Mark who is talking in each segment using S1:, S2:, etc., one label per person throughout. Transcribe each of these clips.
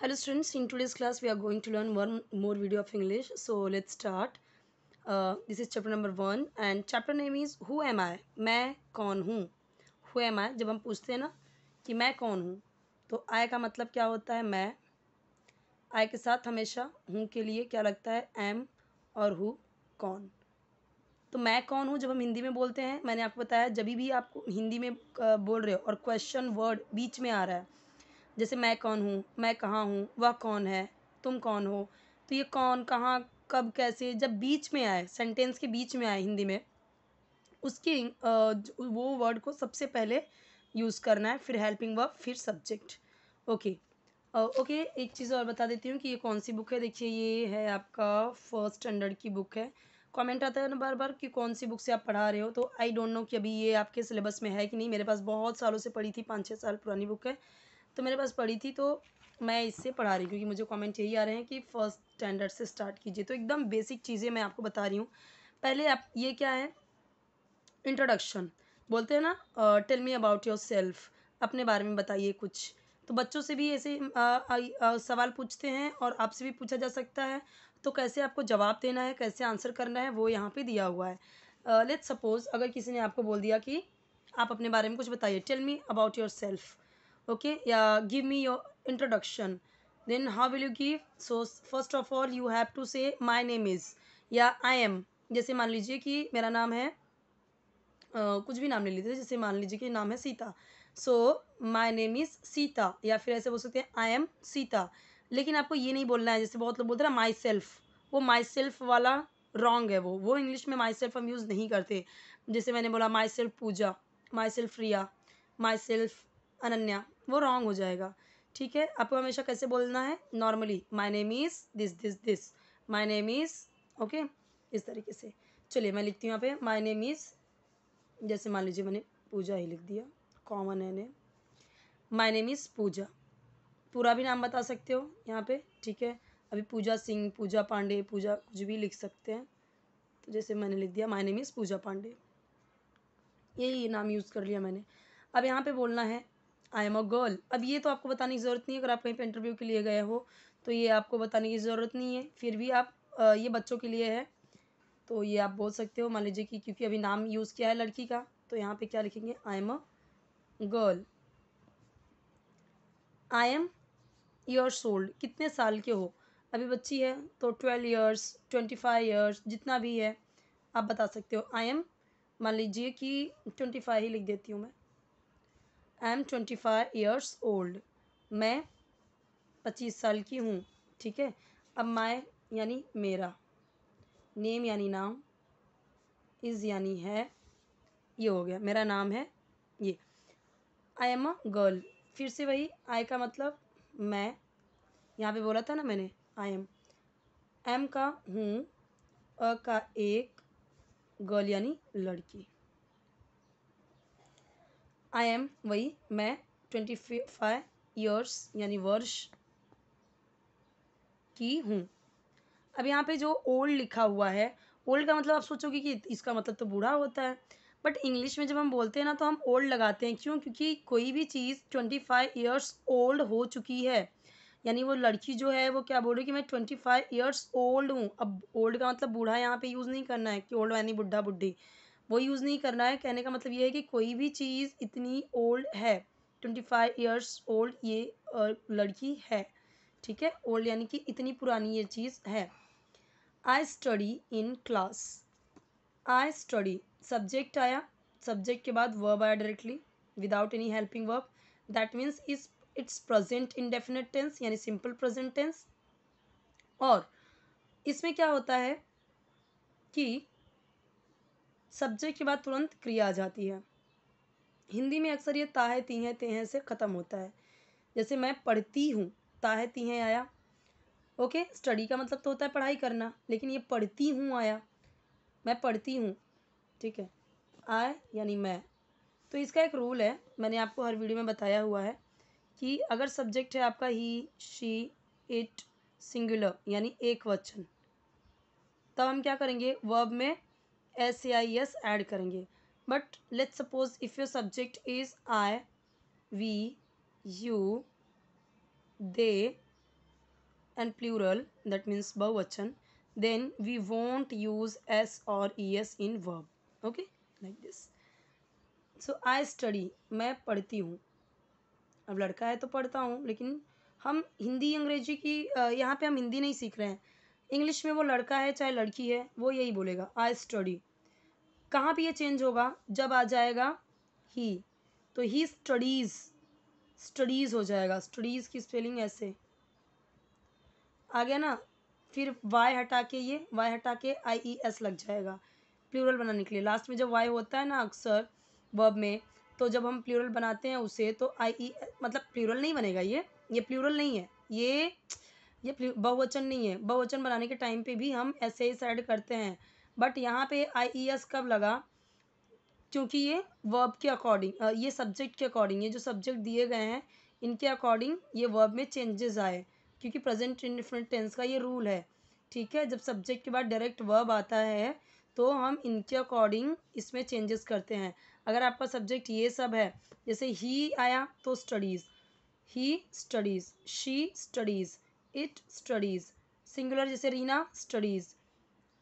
S1: Hello students, in today's class we are going to learn one more video of English. So let's start. This is chapter number 1 and chapter name is Who am I? मैं कौन हूँ? Who am I? जब हम पूछते हैं ना कि मैं कौन हूँ, तो I का मतलब क्या होता है? मैं। I के साथ हमेशा हूँ के लिए क्या लगता है? am और who कौन। तो मैं कौन हूँ जब हम हिंदी में बोलते हैं, मैंने आपको बताया जब भी आपको हिंदी में बोल रहे हो और क्वेश्चन वर्ड बीच में आ रहा है, जैसे मैं कौन हूँ, मैं कहाँ हूँ, वह कौन है, तुम कौन हो, तो ये कौन, कहाँ, कब, कैसे जब बीच में आए, सेंटेंस के बीच में आए हिंदी में, उसकी वो वर्ड को सबसे पहले यूज़ करना है, फिर हेल्पिंग वर्ब, फिर सब्जेक्ट। ओके। ओके, एक चीज़ और बता देती हूँ कि ये कौन सी बुक है। देखिए, ये है आपका फर्स्ट स्टैंडर्ड की बुक है। कमेंट आता है ना बार बार कि कौन सी बुक से आप पढ़ा रहे हो, तो आई डोंट नो कि अभी ये आपके सिलेबस में है कि नहीं। मेरे पास बहुत सालों से पढ़ी थी, 5-6 साल पुरानी बुक है, तो मेरे पास पढ़ी थी, तो मैं इससे पढ़ा रही हूँ क्योंकि मुझे कमेंट यही आ रहे हैं कि फर्स्ट स्टैंडर्ड से स्टार्ट कीजिए। तो एकदम बेसिक चीज़ें मैं आपको बता रही हूँ। पहले आप, ये क्या है, इंट्रोडक्शन बोलते हैं ना, tell me about yourself, अपने बारे में बताइए कुछ। तो बच्चों से भी ऐसे सवाल पूछते हैं और आपसे भी पूछा जा सकता है, तो कैसे आपको जवाब देना है, कैसे आंसर करना है, वो यहाँ पे दिया हुआ है। लेट्स सपोज अगर किसी ने आपको बोल दिया कि आप अपने बारे में कुछ बताइए, tell me about yourself, okay, या give me your introduction, then how will you give? So first of all you have to say my name is या आई एम। जैसे मान लीजिए कि मेरा नाम है, कुछ भी नाम ले लीजिए, जैसे मान लीजिए कि नाम है Sita, so my name is Sita, या फिर ऐसे बोल सकते हैं आई एम सीता। लेकिन आपको ये नहीं बोलना है, जैसे बहुत लोग बोलते हैं ना माई सेल्फ, वो माई सेल्फ वाला रॉन्ग है। वो इंग्लिश में माई सेल्फ हम यूज़ नहीं करते। जैसे मैंने बोला myself Pooja, myself Riya, myself Ananya, वो रॉन्ग हो जाएगा। ठीक है, आपको हमेशा कैसे बोलना है? Normally my name is this this this, my name is, okay, इस तरीके से। चलिए मैं लिखती हूँ यहाँ पे, माई नेम इज़, जैसे मान लीजिए मैंने पूजा ही लिख दिया, कॉमन है नेम, माय नेम इज़ पूजा। पूरा भी नाम बता सकते हो यहाँ पे, ठीक है। अभी पूजा सिंह, पूजा पांडे, पूजा कुछ भी लिख सकते हैं। तो जैसे मैंने लिख दिया माय नेम इज़ पूजा पांडे, यही नाम यूज़ कर लिया मैंने। अब यहाँ पे बोलना है आई एम अ गर्ल। अब ये तो आपको बताने की ज़रूरत नहीं है, अगर आप कहीं पे इंटरव्यू के लिए गए हो तो ये आपको बताने की ज़रूरत नहीं है। फिर भी आप ये बच्चों के लिए है, तो ये आप बोल सकते हो। मान लीजिए कि क्योंकि अभी नाम यूज़ किया है लड़की का, तो यहाँ पे क्या लिखेंगे? I am a girl. I am years old, कितने साल के हो? अभी बच्ची है तो 12 ईयर्स, 25 ईयर्स, जितना भी है आप बता सकते हो। आई एम, मान लीजिए कि 25 ही लिख देती हूँ मैं। आई एम 25 ईयर्स ओल्ड, मैं 25 साल की हूँ। ठीक है। अब माय यानी मेरा, नेम यानी नाम, इज़ यानी है, ये हो गया मेरा नाम है ये। आई एम अ गर्ल, फिर से वही, आई का मतलब मैं, यहाँ पे बोला था ना मैंने आई एम का हूँ, अ का एक, गर्ल यानी लड़की। आई एम वही मैं, 25 ईयर्स यानी वर्ष की हूँ। अब यहाँ पे जो ओल्ड लिखा हुआ है, ओल्ड का मतलब आप सोचोगे कि इसका मतलब तो बूढ़ा होता है, बट इंग्लिश में जब हम बोलते हैं ना तो हम ओल्ड लगाते हैं। क्यों? क्योंकि कोई भी चीज़ 25 ईयर्स ओल्ड हो चुकी है, यानी वो लड़की जो है वो क्या बोल रही है कि मैं 25 ईयर्स ओल्ड हूँ। अब ओल्ड का मतलब बूढ़ा यहाँ पे यूज़ नहीं करना है कि ओल्ड यानी बुढ़ा बुढ़ी, वो यूज़ नहीं करना है। कहने का मतलब ये है कि कोई भी चीज़ इतनी ओल्ड है, 25 ईयर्स ओल्ड ये लड़की है। ठीक है, ओल्ड यानी कि इतनी पुरानी ये चीज़ है। I study in class, I study, subject आया, सब्जेक्ट के बाद वर्ब आया directly without any helping verb, that means is it's present indefinite tense यानी सिंपल प्रेजेंट टेंस। और इसमें क्या होता है कि सब्जेक्ट के बाद तुरंत क्रिया आ जाती है। हिंदी में अक्सर ये ताहे तीहे तेहे से ख़त्म होता है। जैसे मैं पढ़ती हूँ, ताहे तीहे आया, ओके। स्टडी का मतलब तो होता है पढ़ाई करना, लेकिन ये पढ़ती हूँ आया, मैं पढ़ती हूँ, ठीक है। आई यानी मैं। तो इसका एक रूल है, मैंने आपको हर वीडियो में बताया हुआ है कि अगर सब्जेक्ट है आपका ही, शी, इट, सिंगुलर यानी एक वचन, तब हम क्या करेंगे? वर्ब में एस या एस ऐड करेंगे। But let's suppose if your subject is I, we, you, they, and plural, that means बहुवचन, then we won't use s or es in verb. Okay, like this. So I study, मैं पढ़ती हूँ. अब लड़का है तो पढ़ता हूँ, लेकिन हम हिंदी अंग्रेजी की यहाँ पे हम हिंदी नहीं सीख रहे हैं. इंग्लिश में वो लड़का है चाहे लड़की है वो यही बोलेगा आई स्टडी. कहाँ पे ये चेंज होगा? जब आ जाएगा ही, तो ही स्टडीज, स्टडीज हो जाएगा. स्टडीज की स्पेलिंग ऐसे आ गया ना. फिर वाई हटा के, ये वाई हटा के आई ई एस लग जाएगा प्लूरल बनाने के लिए. लास्ट में जब वाई होता है ना अक्सर वर्ब में, तो जब हम प्लूरल बनाते हैं उसे, तो आई ई मतलब प्लूरल नहीं बनेगा. ये प्लूरल नहीं है, ये बहुवचन नहीं है. बहुवचन बनाने के टाइम पे भी हम ऐसे ही ऐड करते हैं. बट यहाँ पे आई ई एस कब लगा? क्योंकि ये वर्ब के अकॉर्डिंग, ये सब्जेक्ट के अकॉर्डिंग, ये जो सब्जेक्ट दिए गए हैं इनके अकॉर्डिंग ये वर्ब में चेंजेस आए. क्योंकि प्रेजेंट इंडिफरेंट टेंस का ये रूल है. ठीक है, जब सब्जेक्ट के बाद डायरेक्ट वर्ब आता है तो हम इनके अकॉर्डिंग इसमें चेंजेस करते हैं. अगर आपका सब्जेक्ट ये सब है, जैसे ही आया तो studies, he studies, she studies, it studies. Singular जैसे रीना स्टडीज़,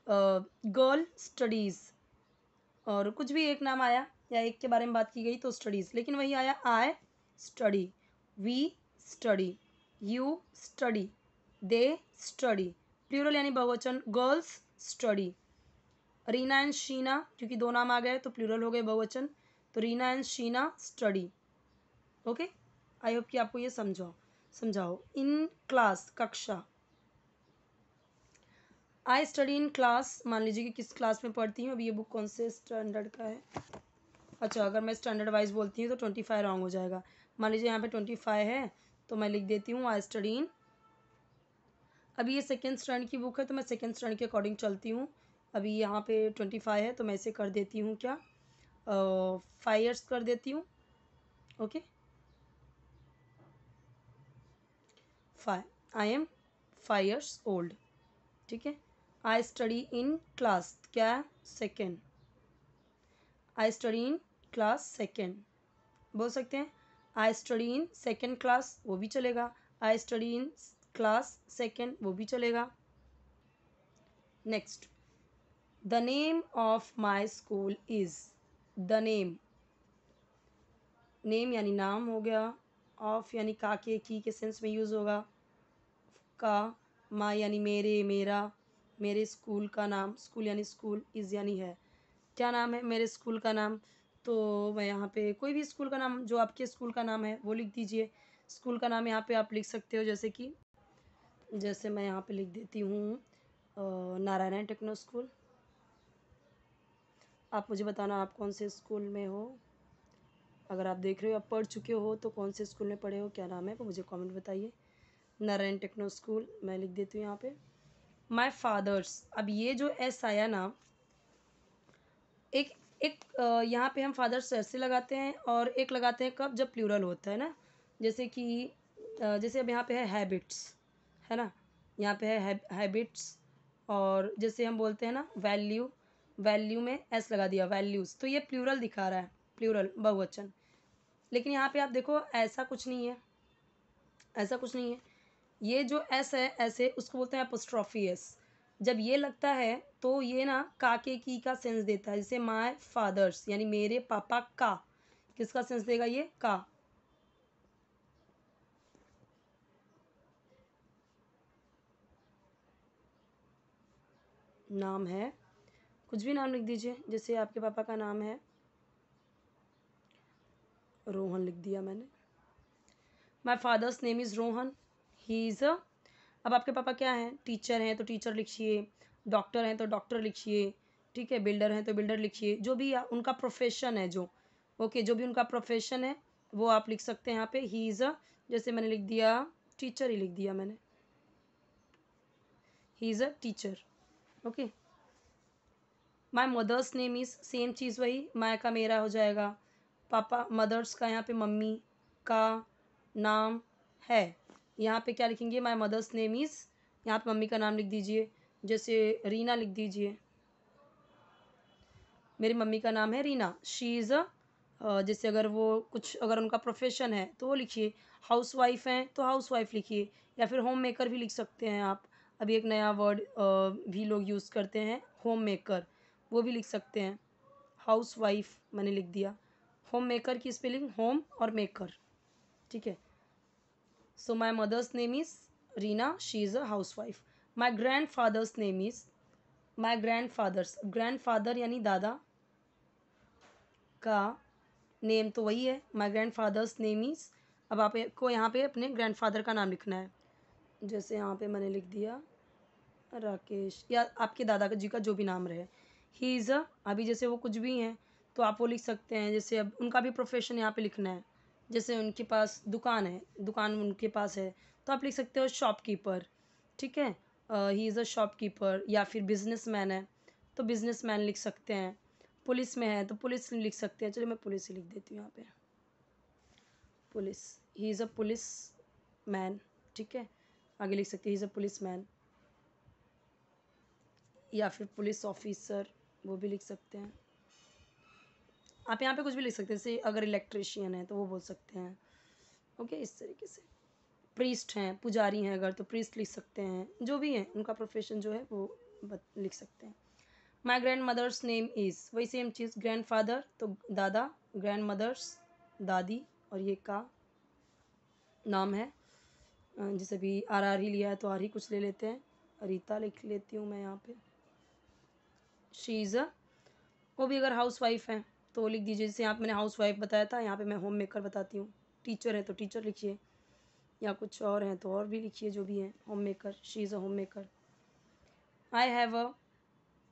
S1: गर्ल स्टडीज़, और कुछ भी एक नाम आया या एक के बारे में बात की गई तो स्टडीज़. लेकिन वही आया I study, we study, you study, they study. Plural यानी बहुवचन, girls study. Reena and Sheena, क्योंकि दो नाम आ गए तो प्लूरल हो गए बहुवचन, तो Reena and Sheena study. Okay, I hope कि आपको ये समझाओ. इन क्लास, कक्षा. आई स्टडी इन क्लास, मान लीजिए कि किस क्लास में पढ़ती हूँ. अभी ये बुक कौन से स्टैंडर्ड का है? अच्छा, अगर मैं स्टैंडर्ड वाइज बोलती हूँ तो 25 रॉन्ग हो जाएगा. मान लीजिए यहाँ पे 25 है तो मैं लिख देती हूँ आई स्टडी इन. अभी ये सेकेंड स्टैंड की बुक है तो मैं सेकेंड स्टैंड के अकॉर्डिंग चलती हूँ. अभी यहाँ पे 25 है तो मैं इसे कर देती हूँ क्या, 5 ईयर्स कर देती हूँ. Okay, 5, I am 5 years old. ठीक है. आई स्टडी इन क्लास, क्या, second. I study in class second बोल सकते हैं. आई स्टडी इन सेकेंड क्लास, वो भी चलेगा. आई स्टडी इन क्लास सेकेंड, वो भी चलेगा. Next, the name of my school is. The name, name यानी नाम हो गया. ऑफ यानी का के की के सेंस में यूज़ होगा. का, माई यानी मेरे, मेरा, मेरे स्कूल का नाम. स्कूल यानी स्कूल, इज़ यानी है. क्या नाम है मेरे स्कूल का नाम? तो मैं यहाँ पे कोई भी स्कूल का नाम जो आपके स्कूल का नाम है वो लिख दीजिए. स्कूल का नाम यहाँ पे आप लिख सकते हो, जैसे मैं यहाँ पे लिख देती हूँ नारायण टेक्नो स्कूल. आप मुझे बताना आप कौन से स्कूल में हो. अगर आप देख रहे हो, आप पढ़ चुके हो तो कौन से स्कूल में पढ़े हो, क्या नाम है वो मुझे कमेंट बताइए. नारायण टेक्नो स्कूल मैं लिख देती हूँ यहाँ पे. माई फादर्स, अब ये जो एस आया ना, एक एक यहाँ पे हम फादर्स ऐसे लगाते हैं और एक लगाते हैं कब, जब प्लूरल होता है ना. जैसे कि जैसे अब यहाँ पे है हैबिट्स, है ना. यहाँ पे है हैबिट्स. और जैसे हम बोलते हैं ना वैल्यू, वैल्यू में एस लगा दिया, वैल्यूज़, तो ये प्लूरल दिखा रहा है, प्लूरल बहुवचन. लेकिन यहाँ पे आप देखो ऐसा कुछ नहीं है, ऐसा कुछ नहीं है. ये जो एस है ऐसे, उसको बोलते हैं एपोस्ट्रॉफी एस. जब ये लगता है तो ये ना काके की का सेंस देता है. जैसे माय फादर्स यानी मेरे पापा का, किसका सेंस देगा ये, का. नाम है, कुछ भी नाम लिख दीजिए. जैसे आपके पापा का नाम है रोहन, लिख दिया मैंने. My father's name is Rohan, he is अ. अब आपके पापा क्या हैं, टीचर हैं तो टीचर लिखिए, डॉक्टर हैं तो डॉक्टर लिखिए. ठीक है, बिल्डर हैं तो बिल्डर लिखिए. जो भी उनका प्रोफेशन है, जो ओके जो भी उनका प्रोफेशन है वो आप लिख सकते हैं यहाँ पे. ही इज़ अ, जैसे मैंने लिख दिया टीचर ही लिख दिया मैंने, he is a teacher. Okay. My mother's name is, same चीज़ वही, माय का मेरा हो जाएगा. पापा, मदर्स का यहाँ पे मम्मी का नाम है. यहाँ पे क्या लिखेंगे, माई मदर्स नेम इज़, यहाँ पे मम्मी का नाम लिख दीजिए. जैसे रीना लिख दीजिए, मेरी मम्मी का नाम है रीना. शी इज़ अ जैसे अगर वो कुछ अगर उनका प्रोफेशन है तो वो लिखिए, हाउसवाइफ हैं तो हाउसवाइफ लिखिए, या फिर होम मेकर भी लिख सकते हैं आप। अभी एक नया वर्ड भी लोग यूज़ करते हैं, होम मेकर, वो भी लिख सकते हैं। हाउसवाइफ मैंने लिख दिया, होम मेकर की स्पेलिंग होम और मेकर, ठीक है। So my mother's name is Reena, she is a housewife. My grandfather's name is, my grandfather's, grandfather यानी दादा का नेम तो वही है, my grandfather's name is. अब आपको यहाँ पे अपने ग्रैंडफादर का नाम लिखना है, जैसे यहाँ पे मैंने लिख दिया राकेश, या आपके दादा जी का जो भी नाम रहे। ही इज़ अ, अभी जैसे वो कुछ भी हैं तो आप वो लिख सकते हैं, जैसे अब उनका भी प्रोफेशन यहाँ पे लिखना है, जैसे उनके पास दुकान है, दुकान उनके पास है तो आप लिख सकते हो शॉपकीपर, ठीक है। ही इज़ अ शॉपकीपर, या फिर बिजनेसमैन है तो बिजनेसमैन लिख सकते हैं, पुलिस में है तो पुलिस लिख सकते हैं। चलिए मैं पुलिस ही लिख देती हूँ यहाँ पे, police, he is a police man, ठीक है। आगे लिख सकते हैं ही इज़ अ पुलिस मैन, या फिर पुलिस ऑफिसर, वो भी लिख सकते हैं। आप यहाँ पे कुछ भी लिख सकते हैं, जैसे अगर इलेक्ट्रिशियन है तो वो बोल सकते हैं, ओके, इस तरीके से। प्रीस्ट हैं, पुजारी हैं अगर, तो प्रीस्ट लिख सकते हैं, जो भी हैं उनका प्रोफेशन जो है वो लिख सकते हैं। My grandmother's name is, वही सेम चीज़, ग्रैंड फादर तो दादा, ग्रैंड मदर्स दादी, और ये का नाम है। जैसे भी आर ही लिया है तो आर ही कुछ ले लेते हैं, रीता लिख लेती हूँ मैं यहाँ पे। शी इज़ अ, वो भी अगर हाउस वाइफ हैं तो वो लिख दीजिए, जैसे यहाँ पे मैंने हाउस वाइफ बताया था, यहाँ पे मैं होम मेकर बताती हूँ। टीचर है तो टीचर लिखिए, या कुछ और हैं तो और भी लिखिए, जो भी हैं, home maker, she is a home maker. I have a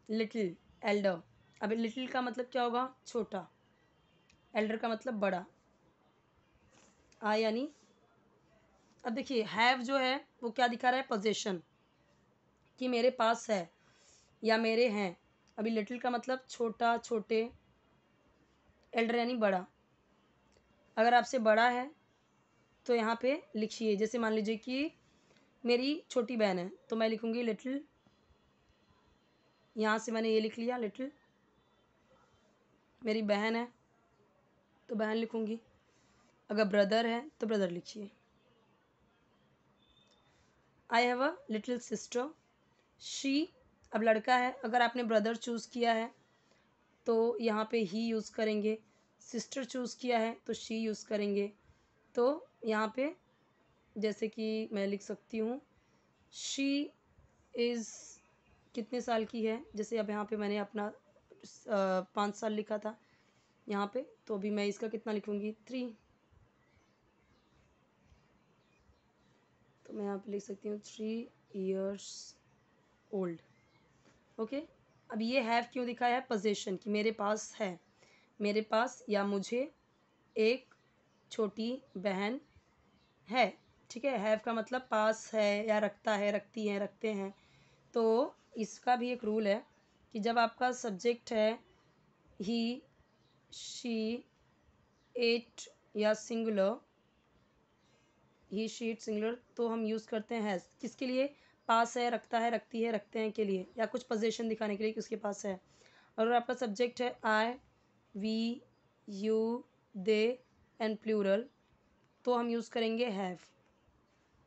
S1: little Elder, अब लिटिल का मतलब क्या होगा, छोटा, एल्डर का मतलब बड़ा। आई यानी, अब देखिए हैव जो है वो क्या दिखा रहा है, पोजेशन, कि मेरे पास है या मेरे हैं। अभी लिटिल का मतलब छोटा, छोटे, एल्डर यानी बड़ा। अगर आपसे बड़ा है तो यहाँ पे लिखिए, जैसे मान लीजिए कि मेरी छोटी बहन है तो मैं लिखूँगी लिटिल, यहाँ से मैंने ये लिख लिया लिटिल। मेरी बहन है तो बहन लिखूँगी, अगर ब्रदर है तो ब्रदर लिखिए। I have a little sister, she, अब लड़का है, अगर आपने ब्रदर चूज़ किया है तो यहाँ पे ही यूज़ करेंगे, सिस्टर चूज़ किया है तो शी यूज़ करेंगे। तो यहाँ पे जैसे कि मैं लिख सकती हूँ, शी इज़ कितने साल की है, जैसे अब यहाँ पे मैंने अपना 5 साल लिखा था यहाँ पे, तो अभी मैं इसका कितना लिखूँगी, 3, तो मैं यहाँ पे लिख सकती हूँ 3 years ओल्ड, ओके। अब ये हैव क्यों दिखाया है, पोजेशन, कि मेरे पास है, मेरे पास या मुझे एक छोटी बहन है, ठीक है। हैव का मतलब पास है या रखता है, रखती हैं, रखते हैं। तो इसका भी एक रूल है कि जब आपका सब्जेक्ट है ही, शी, इट या singular, he she it singular, तो हम यूज़ करते हैं हैज़, किसके लिए, पास है, रखता है, रखती है, रखते हैं के लिए, या कुछ पोजीशन दिखाने के लिए कि उसके पास है। और अगर आपका सब्जेक्ट है I, we, you, they and plural, तो हम यूज़ करेंगे हैव,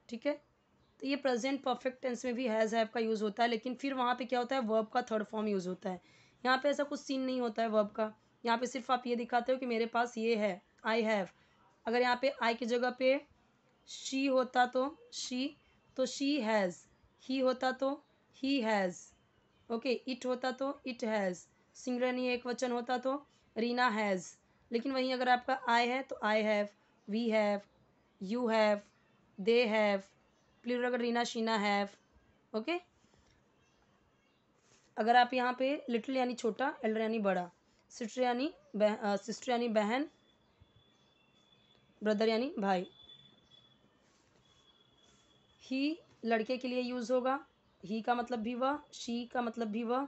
S1: ठीक है। तो ये प्रेजेंट परफेक्ट टेंस में भी हैज़ हैव का यूज़ होता है, लेकिन फिर वहाँ पे क्या होता है, वर्ब का थर्ड फॉर्म यूज़ होता है। यहाँ पे ऐसा कुछ सीन नहीं होता है वर्ब का, यहाँ पे सिर्फ आप ये दिखाते हो कि मेरे पास ये है, आई हैव। अगर यहाँ पे आई की जगह पे शी होता तो शी हैज़, ही होता तो ही हैज़, ओके, इट होता तो इट हैज़, सिंगुलर यानी एक वचन होता तो रीना हैज़। लेकिन वहीं अगर आपका आई है तो I have, we have, you have, they have, plural अगर रीना शीना हैव, ओके। अगर आप यहाँ पे लिटिल यानी छोटा, एल्डर यानी बड़ा, सिस्टर यानी बहन, ब्रदर यानी भाई। ही लड़के के लिए यूज़ होगा, ही का मतलब भी वह, शी का मतलब भी वह,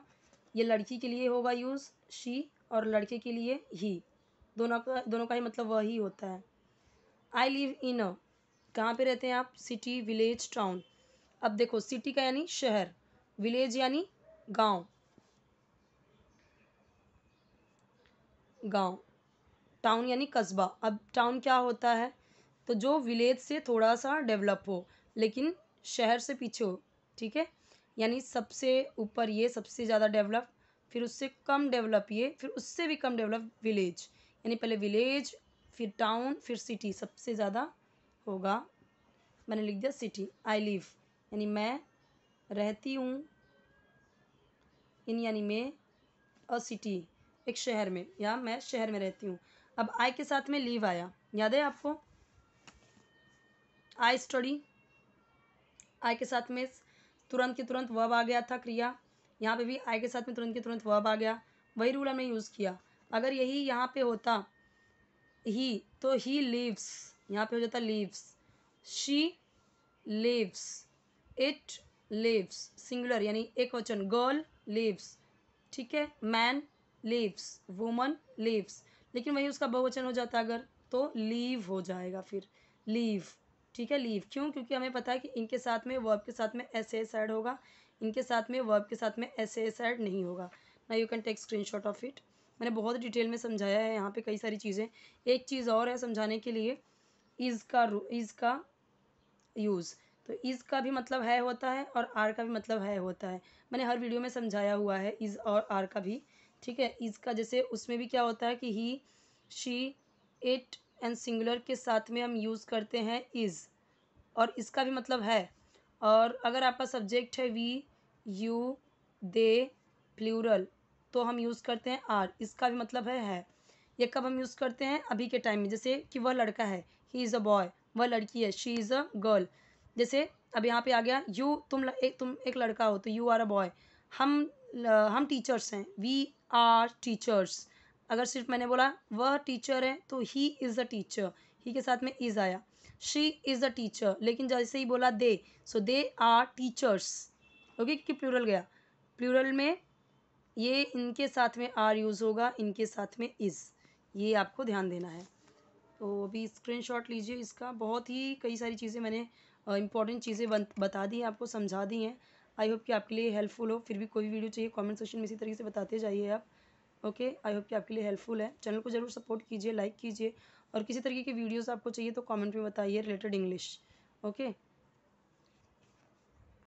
S1: ये लड़की के लिए होगा यूज़ शी, और लड़के के लिए ही, दोनों का ही मतलब वह ही होता है। आई लिव इन अ, कहाँ पे रहते हैं आप, सिटी, विलेज, टाउन। अब देखो सिटी का यानी शहर, विलेज यानी गांव, गांव, टाउन यानी कस्बा। अब टाउन क्या होता है, तो जो विलेज से थोड़ा सा डेवलप हो लेकिन शहर से पीछे हो, ठीक है। यानी सबसे ऊपर ये सबसे ज़्यादा डेवलप, फिर उससे कम डेवलप ये, फिर उससे भी कम डेवलप विलेज। यानी पहले विलेज, फिर टाउन, फिर सिटी। सबसे ज़्यादा होगा, मैंने लिख दिया सिटी। आई लिव यानी मैं रहती हूँ, इन यानी में, अ सिटी एक शहर में, या मैं शहर में रहती हूँ। अब आई के साथ में लीव आया, याद है आपको, आई स्टडी। आई के साथ में तुरंत के तुरंत वर्ब आ गया था, क्रिया। यहाँ पे भी आई के साथ में तुरंत के तुरंत वर्ब आ गया, वही रूल हमने यूज़ किया। अगर यही यहाँ पे होता ही, तो ही लिव्स, यहाँ पे हो जाता lives, she lives, it lives, singular यानी एक वचन, गर्ल लिव्स, ठीक है, मैन लिव्स, वुमन लिव्स। लेकिन वही उसका बहुवचन हो जाता अगर, तो लीव हो जाएगा फिर, लीव, ठीक है, लीव। क्यों? क्योंकि हमें पता है कि इनके साथ में वर्ब के साथ में एस एस ऐड होगा, इनके साथ में वर्ब के साथ में एस एस ऐड नहीं होगा। ना you can take screenshot of it. मैंने बहुत डिटेल में समझाया है यहाँ पे कई सारी चीज़ें। एक चीज़ और है समझाने के लिए, इज़ का यूज़। तो इज़ का भी मतलब है होता है और आर का भी मतलब है होता है। मैंने हर वीडियो में समझाया हुआ है इज़ और आर का भी, ठीक है। इज़ का जैसे उसमें भी क्या होता है कि ही, शी, इट एंड सिंगुलर के साथ में हम यूज़ करते हैं इज़, और इसका भी मतलब है। और अगर आपका सब्जेक्ट है वी, यू, दे, प्लूरल, तो हम यूज़ करते हैं आर, इसका भी मतलब है। ये कब हम यूज़ करते हैं? अभी के टाइम में, जैसे कि वह लड़का है, ही इज़ अ बॉय, वह लड़की है, शी इज़ अ गर्ल। जैसे अब यहाँ पे आ गया यू, तुम एक लड़का हो तो यू आर अ बॉय। हम टीचर्स हैं, वी आर टीचर्स। अगर सिर्फ मैंने बोला वह टीचर है तो ही इज़ अ टीचर, ही के साथ में इज़ आया। शी इज़ अ टीचर, लेकिन जैसे ही बोला दे, सो दे आर टीचर्स, ओके, कि प्लूरल गया। प्लूरल में ये इनके साथ में आर यूज़ होगा, इनके साथ में इज़, ये आपको ध्यान देना है। तो अभी स्क्रीनशॉट लीजिए इसका। बहुत ही कई सारी चीज़ें मैंने इंपॉर्टेंट चीज़ें बता दी हैं, आपको समझा दी हैं। आई होप कि आपके लिए हेल्पफुल हो। फिर भी कोई वीडियो चाहिए कमेंट सेक्शन में इसी तरीके से बताते जाइए आप। ओके, आई होप कि आपके लिए हेल्पफुल है। चैनल को ज़रूर सपोर्ट कीजिए, लाइक कीजिए, और किसी तरीके की वीडियोज़ आपको चाहिए तो कमेंट में बताइए रिलेटेड इंग्लिश। ओके।